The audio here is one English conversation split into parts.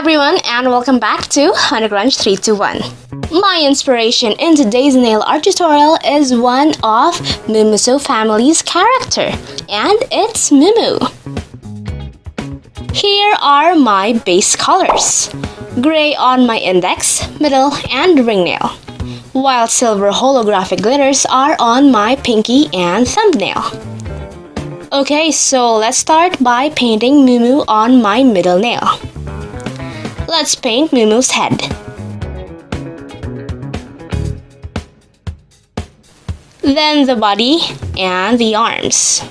everyone, and welcome back to honeycrunch321. My inspiration in today's nail art tutorial is one of MUMUSO Family's character, and it's Mumu. Here are my base colors: gray on my index, middle, and ringnail, while silver holographic glitters are on my pinky and thumbnail. Okay, so let's start by painting Mumu on my middle nail. Let's paint Mumu's head. Then the body and the arms.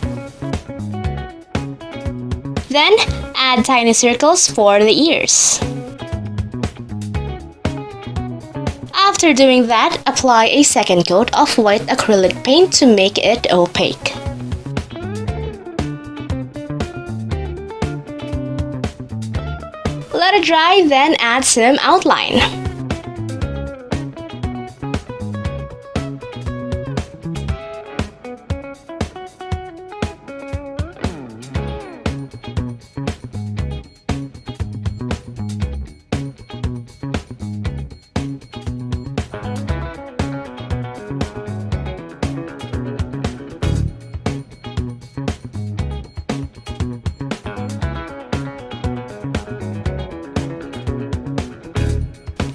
Then add tiny circles for the ears. After doing that, apply a second coat of white acrylic paint to make it opaque. Let it dry, then add some outline.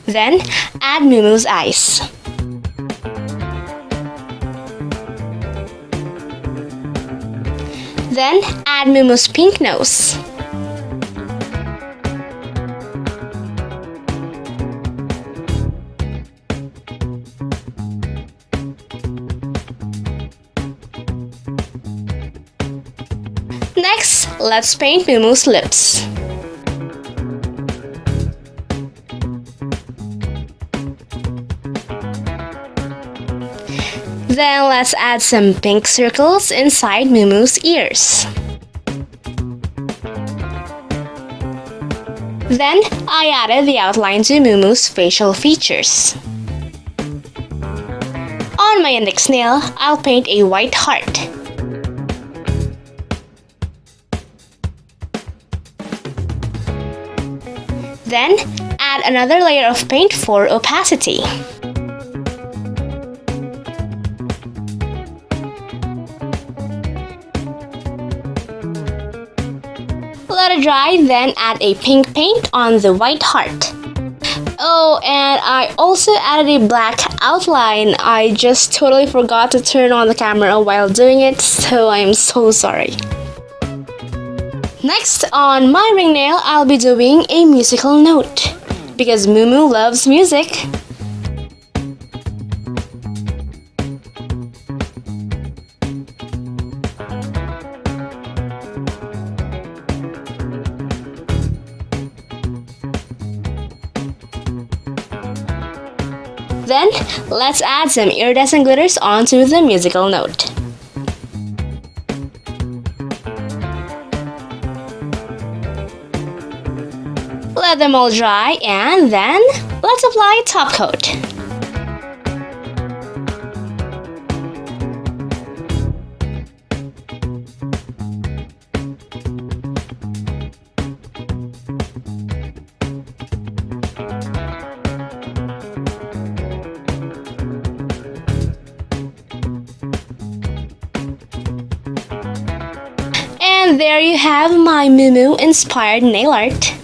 Then add Mumu's eyes. Then add Mumu's pink nose. Next, let's paint Mumu's lips. Then let's add some pink circles inside Mumu's ears. Then I added the outline to Mumu's facial features. On my index nail, I'll paint a white heart. Then add another layer of paint for opacity. Let it dry, then add a pink paint on the white heart. Oh, and I also added a black outline. I just totally forgot to turn on the camera while doing it, so I'm so sorry. Next, on my ringnail, I'll be doing a musical note, because Mumu loves music. Then, let's add some iridescent glitters onto the musical note. Let them all dry, and then let's apply a top coat. And there you have my Mumu inspired nail art.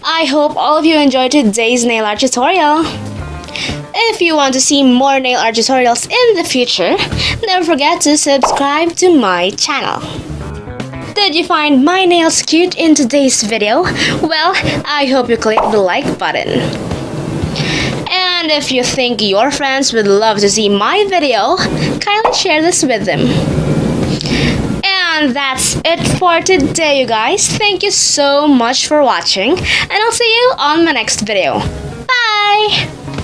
I hope all of you enjoyed today's nail art tutorial. If you want to see more nail art tutorials in the future, never forget to subscribe to my channel. Did you find my nails cute in today's video? Well, I hope you click the like button. And if you think your friends would love to see my video, kindly share this with them. And that's it for today, you guys. Thank you so much for watching, and I'll see you on my next video. Bye!